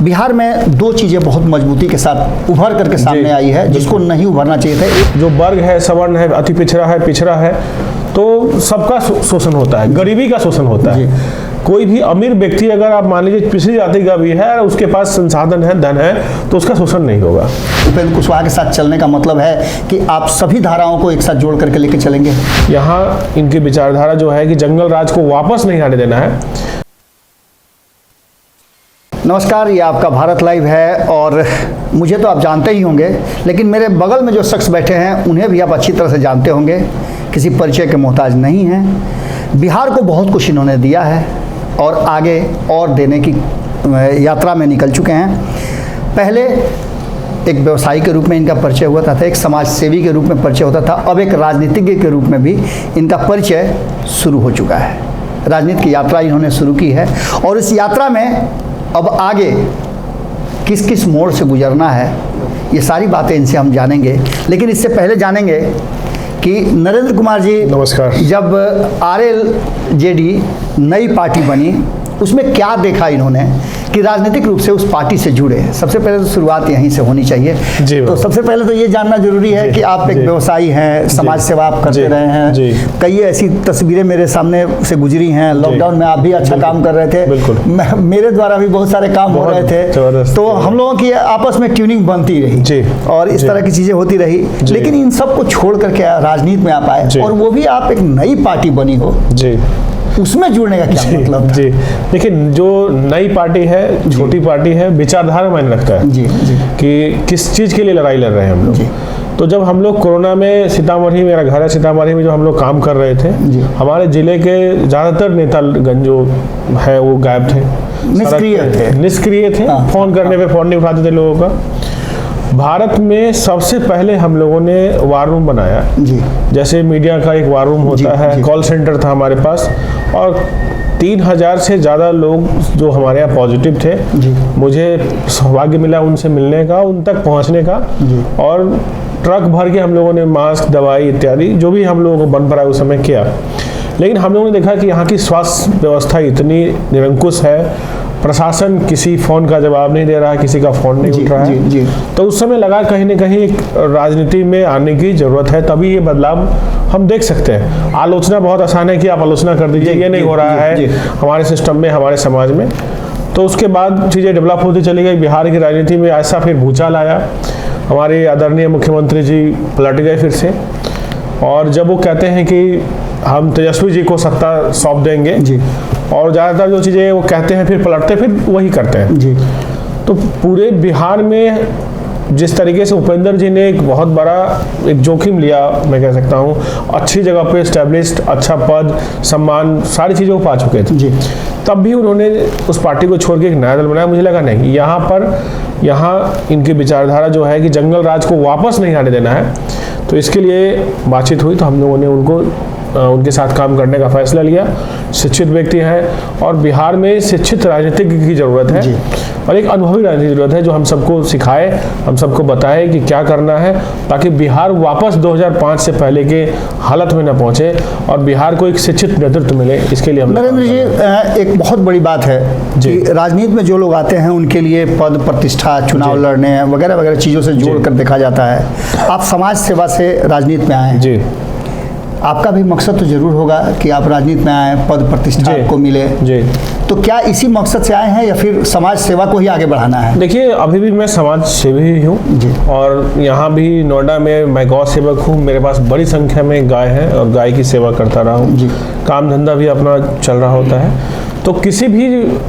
बिहार में दो चीज़ें बहुत मजबूती के साथ उभर करके सामने आई है जिसको नहीं उभरना चाहिए था। जो वर्ग है, सवर्ण है, अति पिछड़ा है, तो सबका शोषण होता है, गरीबी का शोषण होता है। कोई भी अमीर व्यक्ति अगर आप मान लीजिए पिछड़ी जाति का भी है और उसके पास संसाधन है, धन है, तो उसका शोषण नहीं होगा। उपेंद्र कुशवाहा के साथ चलने का मतलब है कि आप सभी धाराओं को एक साथ जोड़ करके लेके चलेंगे। यहाँ इनकी विचारधारा जो है कि जंगल राज को वापस नहीं आने देना है। नमस्कार, ये आपका भारत लाइव है और मुझे तो आप जानते ही होंगे, लेकिन मेरे बगल में जो शख्स बैठे हैं उन्हें भी आप अच्छी तरह से जानते होंगे, किसी परिचय के मोहताज नहीं हैं। बिहार को बहुत कुछ इन्होंने दिया है और आगे और देने की यात्रा में निकल चुके हैं। पहले एक व्यवसायी के रूप में इनका परिचय हुआ था, एक समाज सेवी के रूप में परिचय होता था, अब एक राजनीतिज्ञ के रूप में भी इनका परिचय शुरू हो चुका है। राजनीति की यात्रा इन्होंने शुरू की है और इस यात्रा में अब आगे किस किस मोड़ से गुजरना है, ये सारी बातें इनसे हम जानेंगे। लेकिन इससे पहले जानेंगे कि नरेंद्र कुमार जी, नमस्कार। जब RLJD नई पार्टी बनी, उसमें क्या देखा इन्होंने कि राजनीतिक रूप से उस पार्टी से जुड़े? सबसे पहले तो शुरुआत यहीं से होनी चाहिए। तो सबसे पहले तो ये जानना जरूरी है कि आप एक व्यवसायी हैं, समाज सेवा आप करते रहे हैं। कई ऐसी तस्वीरें मेरे सामने से गुजरी हैं। लॉकडाउन में आप भी अच्छा काम कर रहे थे, मेरे द्वारा भी बहुत सारे काम हो रहे थे, तो हम लोगों की आपस में ट्यूनिंग बनती रही और इस तरह की चीजें होती रही। लेकिन इन सबको छोड़ करके राजनीति में आप आए और वो भी आप एक नई पार्टी बनी हो, उसमें जुड़ने का क्या मतलब था? देखिए, जो नई पार्टी है, छोटी पार्टी है, विचारधारा मायने रखता है कि किस चीज के लिए लड़ाई लड़ रहे हैं हम लोग। तो जब हम लोग कोरोना में सीतामढ़ी, मेरा घर है सीतामढ़ी में, जो हम लोग काम कर रहे थे, हमारे जिले के ज्यादातर नेतागण जो है वो गायब थे, निष्क्रिय थे। फोन करने पे फोन नहीं उठाते थे लोगों का। भारत में सबसे पहले हम लोगों ने वार रूम बनाया, जैसे मीडिया का एक वार रूम होता है, कॉल सेंटर था हमारे पास और 3000 से ज़्यादा लोग जो हमारे यहाँ पॉजिटिव थे। मुझे सौभाग्य मिला उनसे मिलने का, उन तक पहुँचने का, और ट्रक भर के हम लोगों ने मास्क, दवाई इत्यादि जो भी हम लोगों को बन पड़ा उस समय किया। लेकिन हम लोगों ने देखा कि यहाँ की स्वास्थ्य व्यवस्था इतनी निरंकुश है, प्रशासन किसी फोन का जवाब नहीं दे रहा है, किसी का फोन नहीं उठ रहा है। तो उस समय लगा कहीं न कहीं एक राजनीति में आने की जरूरत है, तभी ये बदलाव हम देख सकते हैं। आलोचना बहुत आसान है कि आप आलोचना कर दीजिए, ये नहीं हो रहा है हमारे सिस्टम में, हमारे समाज में। तो उसके बाद चीज़ें डेवलप होती चली गई। बिहार की राजनीति में ऐसा फिर भूचाल आया, हमारे आदरणीय मुख्यमंत्री जी पलट गए फिर से, और जब वो कहते हैं कि हम तेजस्वी जी को सत्ता सौंप देंगे, और ज़्यादातर जो चीज़ें वो कहते हैं फिर पलटते फिर वही करते हैं। तो पूरे बिहार में जिस तरीके से उपेंद्र जी ने एक बहुत बड़ा एक जोखिम लिया, मैं कह सकता हूँ, अच्छी जगह पे एस्टेब्लिश्ड, अच्छा पद, सम्मान, सारी चीज़ें वो पा चुके थे, तब भी उन्होंने उस पार्टी को छोड़ के एक नया दल बनाया। मुझे लगा नहीं, यहाँ इनकी विचारधारा जो है कि जंगल राज को वापस नहीं आने देना है, तो इसके लिए बातचीत हुई। तो हम लोगों ने उनके साथ काम करने का फैसला लिया। शिक्षित व्यक्ति हैं और बिहार में शिक्षित राजनीतिज्ञ की ज़रूरत है और एक अनुभवी राजनीति की जरूरत है, जो हम सबको सिखाए, हम सबको बताए कि क्या करना है, ताकि बिहार वापस 2005 से पहले के हालत में न पहुंचे और बिहार को एक शिक्षित नेतृत्व मिले। इसके लिए हम नरेंद्र जी, एक बहुत बड़ी बात है कि राजनीति में जो लोग आते हैं उनके लिए पद, प्रतिष्ठा, चुनाव लड़ने वगैरह वगैरह चीज़ों से जोड़कर देखा जाता है। आप समाज सेवा से राजनीति में आए हैं, आपका भी मकसद तो जरूर होगा कि आप राजनीति में आए, पद प्रतिष्ठा को मिले। तो क्या इसी मकसद से आए हैं या फिर समाज सेवा को ही आगे बढ़ाना है? देखिए, अभी भी मैं समाज सेवी ही हूँ और यहाँ भी नोएडा में मैं गौ सेवक हूँ। मेरे पास बड़ी संख्या में गाय है और गाय की सेवा करता रहा हूँ। काम धंधा भी अपना चल रहा होता है। तो किसी भी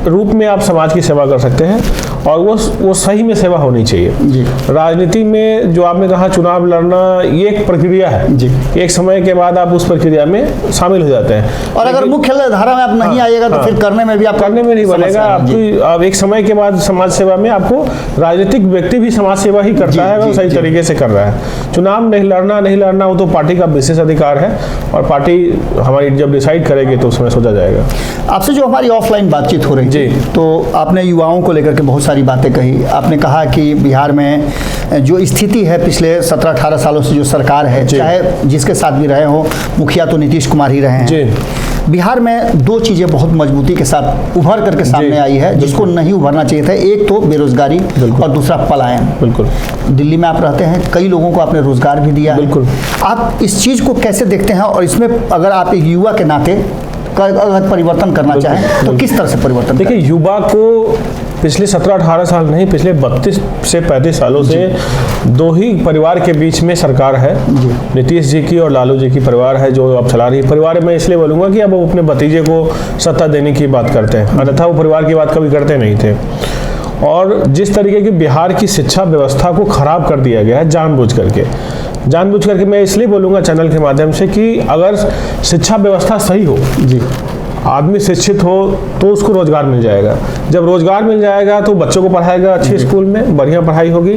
रूप में आप समाज की सेवा कर सकते हैं और वो सही में सेवा होनी चाहिए। राजनीति में जो आपने कहा चुनाव लड़ना, ये एक प्रक्रिया है। एक समय के बाद आप उस प्रक्रिया में शामिल हो जाते हैं और अगर मुख्य धारा में आप नहीं आइएगा तो फिर करने में भी आप नहीं बनेगा। आप एक समय के बाद समाज सेवा में आपको राजनीतिक व्यक्ति भी समाज सेवा ही करता है अगर सही तरीके से कर रहा है। चुनाव नहीं लड़ना वो तो पार्टी का विशेष अधिकार है और पार्टी हमारी जब डिसाइड करेगी तो उसमें सोचा जाएगा। आपसे जो हमारी ऑफलाइन बातचीत हो रही थी, तो आपने युवाओं को लेकर के बहुत सारी बातें कही। आपने कहा कि बिहार में जो स्थिति है पिछले 17-18 सालों से जो सरकार है, चाहे जिसके साथ भी रहे हो, मुखिया तो नीतीश कुमार ही रहे हैं, बिहार में दो चीज़ें बहुत मजबूती के साथ उभर करके सामने आई है, जिसको नहीं उभरना चाहिए था। एक तो बेरोजगारी और दूसरा पलायन। बिल्कुल। दिल्ली में आप रहते हैं, कई लोगों को आपने रोजगार भी दिया। बिल्कुल। आप इस चीज़ को कैसे देखते हैं, और इसमें अगर आप एक युवा के नाते अगर परिवर्तन करना चाहें तो किस तरह से परिवर्तन? देखिए, युवा को पिछले 17-18 साल नहीं, पिछले 32 से 35 सालों से दो ही परिवार के बीच में सरकार है, नीतीश जी की और लालू जी की परिवार है जो अब चला रही है। परिवार में इसलिए बोलूँगा कि अब वो अपने भतीजे को सत्ता देने की बात करते हैं, अन्यथा वो परिवार की बात कभी करते नहीं थे। और जिस तरीके की बिहार की शिक्षा व्यवस्था को खराब कर दिया गया है जानबूझ करके मैं इसलिए बोलूँगा चैनल के माध्यम से कि अगर शिक्षा व्यवस्था सही हो, आदमी शिक्षित हो तो उसको रोजगार मिल जाएगा। जब रोजगार मिल जाएगा तो बच्चों को पढ़ाएगा अच्छे स्कूल में, बढ़िया पढ़ाई होगी,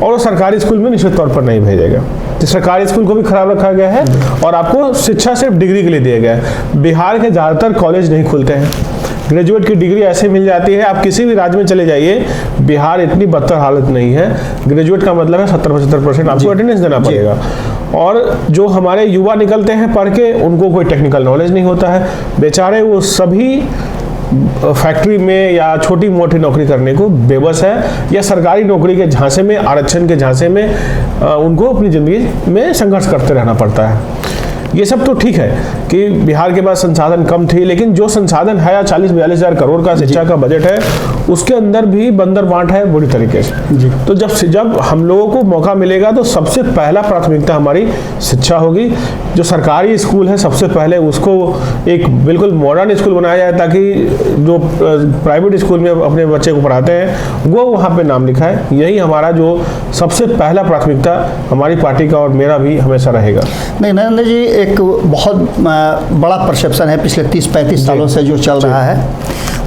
और वो सरकारी स्कूल में निश्चित तौर पर नहीं भेजेगा। तो सरकारी स्कूल को भी खराब रखा गया है और आपको शिक्षा सिर्फ डिग्री के लिए दिया गया है। बिहार के ज़्यादातर कॉलेज नहीं खुलते हैं, ग्रेजुएट की डिग्री ऐसे मिल जाती है। आप किसी भी राज्य में चले जाइए, बिहार इतनी बदतर हालत नहीं है। ग्रेजुएट का मतलब है 70-75% आपको अटेंडेंस देना पड़ेगा। और जो हमारे युवा निकलते हैं पढ़ के, उनको कोई टेक्निकल नॉलेज नहीं होता है, बेचारे वो सभी फैक्ट्री में या छोटी मोटी नौकरी करने को बेबस है, या सरकारी नौकरी के झांसे में, आरक्षण के झांसे में उनको अपनी ज़िंदगी में संघर्ष करते रहना पड़ता है। ये सब तो ठीक है कि बिहार के पास संसाधन कम थी, लेकिन जो संसाधन है 40-42 हज़ार करोड़ का शिक्षा का बजट है, उसके अंदर भी बंदर बांट है बुरी तरीके से। तो जब हम लोगों को मौका मिलेगा तो सबसे पहला प्राथमिकता हमारी शिक्षा होगी। जो सरकारी स्कूल है सबसे पहले उसको एक बिल्कुल मॉडर्न स्कूल बनाया जाए, ताकि जो प्राइवेट स्कूल में अपने बच्चे को पढ़ाते हैं वो वहाँ पे नाम लिखाए। यही हमारा जो सबसे पहला प्राथमिकता हमारी पार्टी का और मेरा भी हमेशा रहेगा। नहीं नरेंद्र जी, एक बहुत बड़ा परसेप्शन है पिछले 30-35 सालों से जो चल रहा है,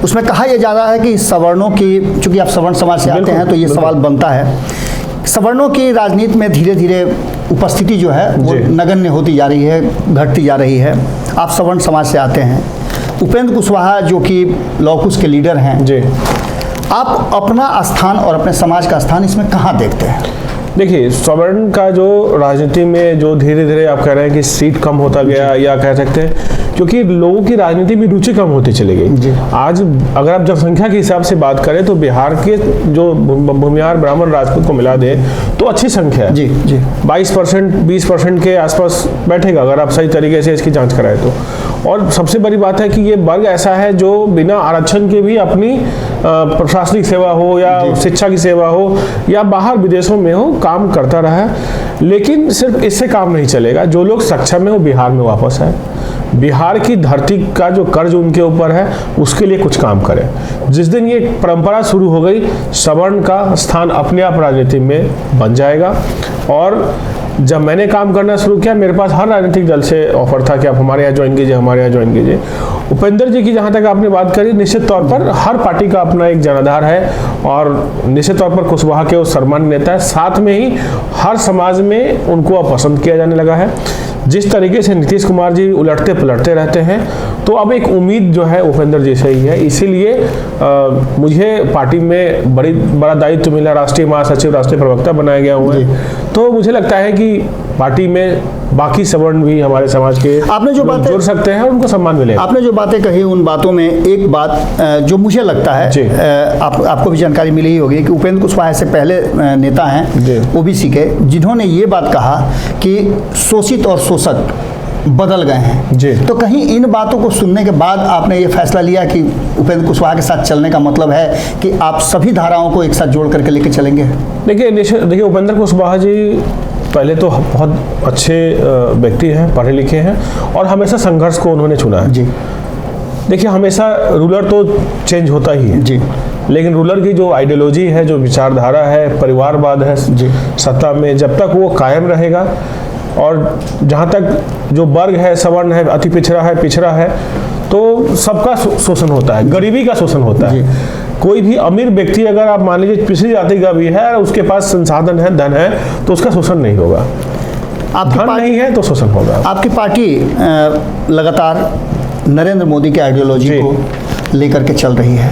उसमें कहा यह जा रहा है कि सवर्णों की, चूंकि आप सवर्ण समाज से आते हैं तो ये सवाल बनता है, सवर्णों की राजनीति में धीरे धीरे उपस्थिति जो है वो नगण्य होती जा रही है, घटती जा रही है। आप सवर्ण समाज से आते हैं, उपेंद्र कुशवाहा जो कि लौकुश के लीडर हैं, आप अपना स्थान और अपने समाज का स्थान इसमें कहाँ देखते हैं? देखिए, सवर्ण का जो राजनीति में जो धीरे धीरे आप कह रहे हैं कि सीट कम होता गया, या कह सकते हैं क्योंकि लोगों की राजनीति में रुचि कम होती चली गई। आज अगर आप जनसंख्या के हिसाब से बात करें तो बिहार के जो भूमिहार ब्राह्मण राजपूत को मिला दे तो अच्छी संख्या है, 22% 20% के आसपास बैठेगा अगर आप सही तरीके से इसकी जांच कराएं तो। और सबसे बड़ी बात है कि ये वर्ग ऐसा है जो बिना आरक्षण के भी अपनी प्रशासनिक सेवा हो या शिक्षा की सेवा हो या बाहर विदेशों में हो काम करता रहा। लेकिन सिर्फ इससे काम नहीं चलेगा, जो लोग सक्षम है वो बिहार में वापस है, बिहार की धरती का जो कर्ज उनके ऊपर है उसके लिए कुछ काम करें। जिस दिन ये परंपरा शुरू हो गई, सवर्ण का स्थान अपने आप राजनीति में बन जाएगा। और जब मैंने काम करना शुरू किया, मेरे पास हर राजनीतिक दल से ऑफर था कि आप हमारे यहाँ ज्वाइन कीजिए, हमारे यहाँ ज्वाइन कीजिए। उपेंद्र जी की जहाँ तक आपने बात करी, निश्चित तौर पर हर पार्टी का अपना एक जनाधार है और निश्चित तौर पर कुशवाहा के वो सम्मान्य नेता है। साथ में ही हर समाज में उनको अब पसंद किया जाने लगा है। जिस तरीके से नीतीश कुमार जी उलटते पलटते रहते हैं, तो अब एक उम्मीद जो है उपेंद्र जी से ही है। इसीलिए मुझे पार्टी में बड़ा दायित्व मिला, राष्ट्रीय महासचिव, राष्ट्रीय प्रवक्ता बनाया गया हुआ है। तो मुझे लगता है कि पार्टी में बाकी सवर्ण भी हमारे समाज के आपने जो बातें जुड़ सकते हैं, उनको सम्मान मिलेगा। आपने जो बातें कही उन बातों में एक बात जो मुझे लगता है आपको भी जानकारी मिली ही होगी कि उपेंद्र कुशवाहा से पहले नेता हैं ओबीसी के, जिन्होंने ये बात कहा कि शोषित और शोषक बदल गए हैं। तो कहीं इन बातों को सुनने के बाद आपने ये फैसला लिया कि उपेंद्र कुशवाहा के साथ चलने का मतलब है कि आप सभी धाराओं को एक साथ जोड़ करके लेके चलेंगे? देखिए उपेंद्र कुशवाहा जी पहले तो बहुत अच्छे व्यक्ति हैं, पढ़े लिखे हैं और हमेशा संघर्ष को उन्होंने चुना है। देखिए, हमेशा रूलर तो चेंज होता ही है लेकिन रूलर की जो आइडियोलॉजी है, जो विचारधारा है, परिवारवाद है सत्ता में, जब तक वो कायम रहेगा और जहाँ तक जो वर्ग है, सवर्ण है, अति पिछड़ा है तो सबका शोषण होता है, गरीबी का शोषण होता है। कोई भी अमीर व्यक्ति अगर आप मान लीजिए पिछड़ी जाति का भी है, उसके पास संसाधन है, धन है, तो उसका शोषण नहीं होगा। धन नहीं है तो शोषण होगा। आपकी पार्टी लगातार नरेंद्र मोदी के आइडियोलॉजी को लेकर के चल रही है।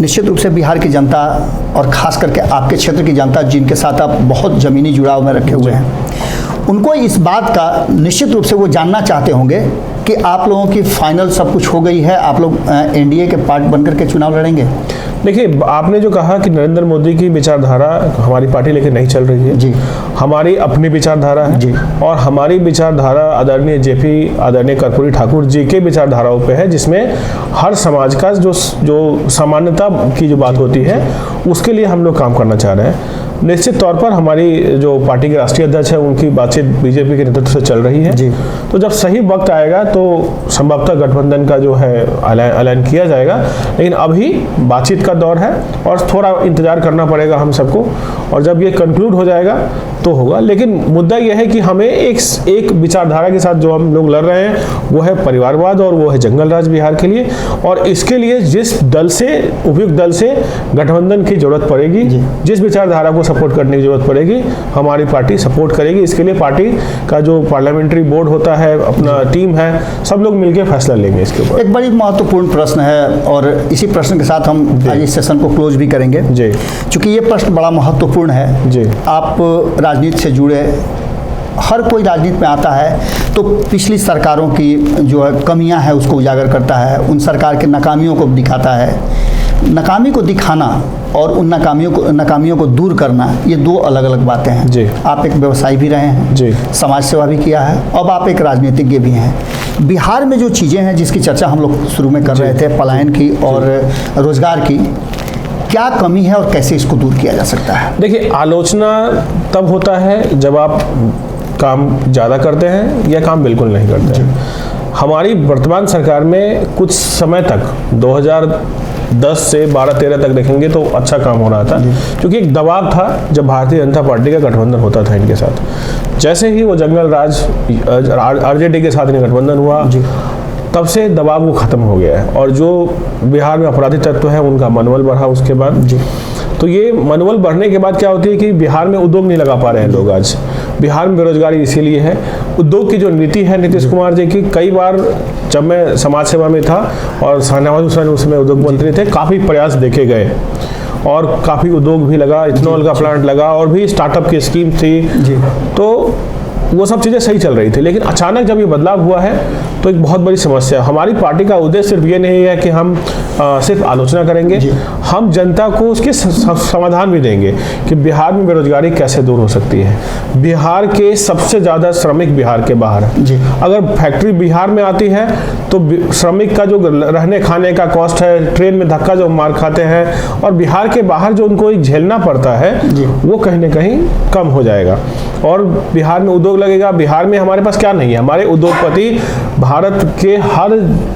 निश्चित रूप से बिहार की जनता और खास करके आपके क्षेत्र की जनता, जिनके साथ आप बहुत ज़मीनी जुड़ाव में रखे हुए हैं, उनको इस बात का निश्चित रूप से वो जानना चाहते होंगे कि आप लोगों की फाइनल सब कुछ हो गई है, आप लोग एनडीए के पार्ट बनकर के चुनाव लड़ेंगे? देखिए, आपने जो कहा कि नरेंद्र मोदी की विचारधारा हमारी पार्टी लेके नहीं चल रही है जी, हमारी अपनी विचारधारा है जी, और हमारी विचारधारा आदरणीय जेपी आदरणीय कर्पूरी ठाकुर जी के विचारधाराओं पे है, जिसमें हर समाज का जो सामान्यता की जो बात होती है उसके लिए हम लोग काम करना चाह रहे हैं। निश्चित तौर पर हमारी जो पार्टी के राष्ट्रीय अध्यक्ष है उनकी बातचीत बीजेपी के नेतृत्व से चल रही है जी। तो जब सही वक्त आएगा तो संभवतः गठबंधन का जो है ऐलान किया जाएगा, लेकिन अभी बातचीत का दौर है और थोड़ा इंतजार करना पड़ेगा हम सबको, और जब ये कंक्लूड हो जाएगा तो होगा। लेकिन मुद्दा यह है कि हमें एक विचारधारा के साथ जो हम लोग लड़ रहे हैं वो है परिवारवाद और वो है जंगल राज बिहार के लिए, और इसके लिए जिस दल से उपयुक्त दल से गठबंधन की जरूरत पड़ेगी, जिस विचारधारा को सपोर्ट करने की जरूरत पड़ेगी, हमारी पार्टी सपोर्ट करेगी। इसके लिए पार्टी का जो पार्लियामेंट्री बोर्ड होता है, अपना टीम है, सब लोग मिलकर फैसला लेंगे इसके ऊपर। एक बड़ी महत्वपूर्ण प्रश्न है और इसी प्रश्न के साथ हम आज इस सेशन को क्लोज भी करेंगे जी, क्योंकि ये प्रश्न बड़ा महत्वपूर्ण है जी। आप राजनीति से जुड़े, हर कोई राजनीति में आता है तो पिछली सरकारों की जो है कमियां हैं उसको उजागर करता है, उन सरकार के नाकामियों को दिखाता है। नाकामी को दिखाना और उन नाकामियों को दूर करना, ये दो अलग अलग बातें हैं जी। आप एक व्यवसायी भी रहे हैं जी, समाज सेवा भी किया है, अब आप एक राजनीतिज्ञ भी हैं। बिहार में जो चीज़ें हैं जिसकी चर्चा हम लोग शुरू में कर रहे थे, पलायन की और रोजगार की, क्या कमी है और कैसे इसको दूर किया जा सकता है? देखिए, आलोचना तब होता है जब आप काम ज़्यादा करते हैं या काम बिल्कुल नहीं करते हैं। हमारी वर्तमान सरकार में कुछ समय तक 2010 से 12-13 तक देखेंगे तो अच्छा काम हो रहा था, क्योंकि एक दबाव था जब भारतीय जनता पार्टी का गठबंधन होता था इनके साथ। जैसे ही वो जंगल राज आरजेडी के साथ गठबंधन हुआ, तब से दबाव वो खत्म हो गया है और जो बिहार में अपराधी तत्व है उनका मनोबल बढ़ा उसके बाद जी। तो ये मनोबल बढ़ने के बाद क्या होती है कि बिहार में उद्योग नहीं लगा पा रहे हैं लोग। आज बिहार में बेरोजगारी इसीलिए है, उद्योग की जो नीति है नीतीश कुमार जी की, कई बार जब मैं समाज सेवा में था और शाहनवाज हुसैन उसमें उद्योग मंत्री थे, काफ़ी प्रयास देखे गए और काफ़ी उद्योग भी लगा, इथेनॉल का प्लांट लगा और भी स्टार्टअप की स्कीम थी जी। तो वो सब चीज़ें सही चल रही थी, लेकिन अचानक जब ये बदलाव हुआ है तो एक बहुत बड़ी समस्या है। हमारी पार्टी का उद्देश्य सिर्फ ये नहीं है कि हम सिर्फ आलोचना करेंगे, हम जनता को उसके समाधान भी देंगे कि बिहार में बेरोजगारी कैसे दूर हो सकती है। बिहार के सबसे ज़्यादा श्रमिक बिहार के बाहर है। अगर फैक्ट्री बिहार में आती है तो श्रमिक का जो रहने खाने का कॉस्ट है, ट्रेन में धक्का जो मार खाते हैं और बिहार के बाहर जो उनको एक झेलना पड़ता है, वो कहीं ना कहीं कम हो जाएगा और बिहार में उद्योग लगेगा। बिहार में हमारे पास क्या नहीं है, हमारे उद्योगपति भारत के हर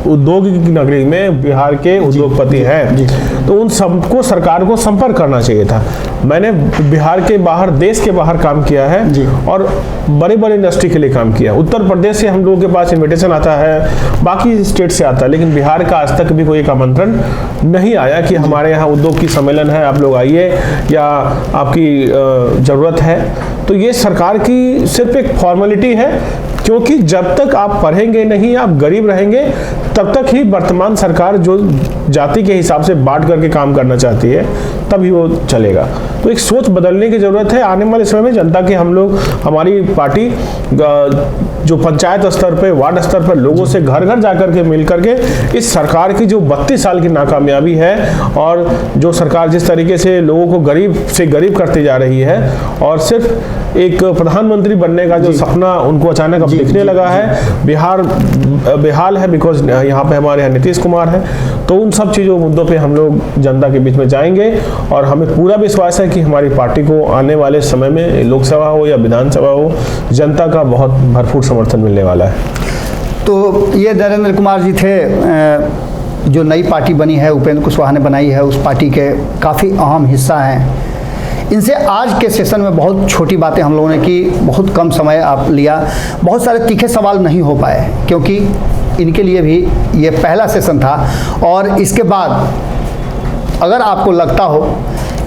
उद्योग की नगरी में बिहार के उद्योगपति हैं, तो उन सबको सरकार को संपर्क करना चाहिए था। मैंने बिहार के बाहर, देश के बाहर काम किया है और बड़े बड़े इंडस्ट्री के लिए काम किया। उत्तर प्रदेश से हम लोगों के पास इन्विटेशन आता है, बाकी स्टेट से आता है, लेकिन बिहार का आज तक भी कोई एक आमंत्रण नहीं आया कि हमारे यहाँ उद्योग की सम्मेलन है, आप लोग आइए या आपकी ज़रूरत है। तो ये सरकार की सिर्फ एक फॉर्मेलिटी है, क्योंकि जब तक आप पढ़ेंगे नहीं, आप गरीब रहेंगे, तब तक ही वर्तमान सरकार जो जाति के हिसाब से बांट करके काम करना चाहती है तभी वो चलेगा। तो एक सोच बदलने की ज़रूरत है। आने वाले समय में जनता के हम लोग, हमारी पार्टी जो पंचायत स्तर पे, वार्ड स्तर पर लोगों से घर घर जाकर के मिल करके इस सरकार की जो 32 साल की नाकामयाबी है और जो सरकार जिस तरीके से लोगों को गरीब से गरीब करती जा रही है और सिर्फ एक प्रधानमंत्री बनने का जो सपना उनको अचानक अब दिखने लगा है। बिहार बेहाल है बिकॉज यहाँ पे हमारे यहाँ नीतीश कुमार है। तो उन सब चीज़ों मुद्दों पे हम लोग जनता के बीच में जाएंगे और हमें पूरा विश्वास है कि हमारी पार्टी को आने वाले समय में लोकसभा हो या विधानसभा हो, जनता का बहुत भरपूर समर्थन मिलने वाला है। तो ये नरेंद्र कुमार जी थे, जो नई पार्टी बनी है, उपेंद्र कुशवाहा ने बनाई है, उस पार्टी के काफ़ी अहम हिस्सा हैं। इनसे आज के सेशन में बहुत छोटी बातें हम लोगों ने की, बहुत कम समय आप लिया, बहुत सारे तीखे सवाल नहीं हो पाए क्योंकि इनके लिए भी ये पहला सेशन था। और इसके बाद अगर आपको लगता हो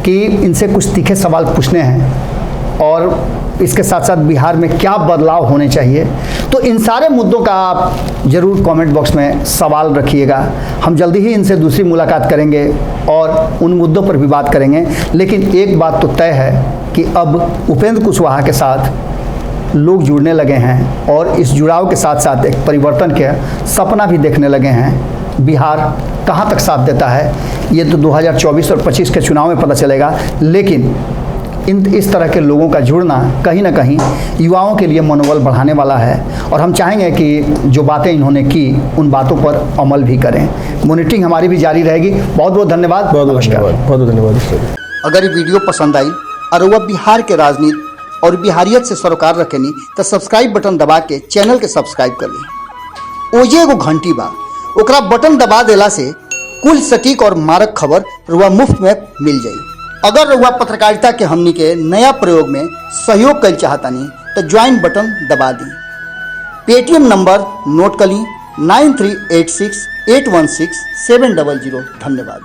कि इनसे कुछ तीखे सवाल पूछने हैं और इसके साथ साथ बिहार में क्या बदलाव होने चाहिए, तो इन सारे मुद्दों का आप ज़रूर कमेंट बॉक्स में सवाल रखिएगा। हम जल्दी ही इनसे दूसरी मुलाकात करेंगे और उन मुद्दों पर भी बात करेंगे। लेकिन एक बात तो तय है कि अब उपेंद्र कुशवाहा के साथ लोग जुड़ने लगे हैं और इस जुड़ाव के साथ साथ एक परिवर्तन के सपना भी देखने लगे हैं। बिहार कहाँ तक साथ देता है ये तो 2024 और 25 के चुनाव में पता चलेगा, लेकिन इस तरह के लोगों का जुड़ना कहीं ना कहीं युवाओं के लिए मनोबल बढ़ाने वाला है और हम चाहेंगे कि जो बातें इन्होंने की उन बातों पर अमल भी करें। मॉनिटरिंग हमारी भी जारी रहेगी। बहुत बहुत धन्यवाद। बहुत धन्यवाद। अगर ये वीडियो पसंद आई और वह बिहार के राजनीति और बिहारियत से सरोकार रखेनी तो सब्सक्राइब बटन दबा के चैनल के सब्सक्राइब कर ली। ओजे एगो घंटी बा, ओकरा बटन दबा देला से कुल सटीक और मारक खबर रुआ मुफ्त में मिल जाई। अगर रुआ पत्रकारिता के हमनी के नया प्रयोग में सहयोग कर चाहतानी तो ज्वाइन बटन दबा दी। पेटीएम नंबर नोट कर ली 9386816700। धन्यवाद।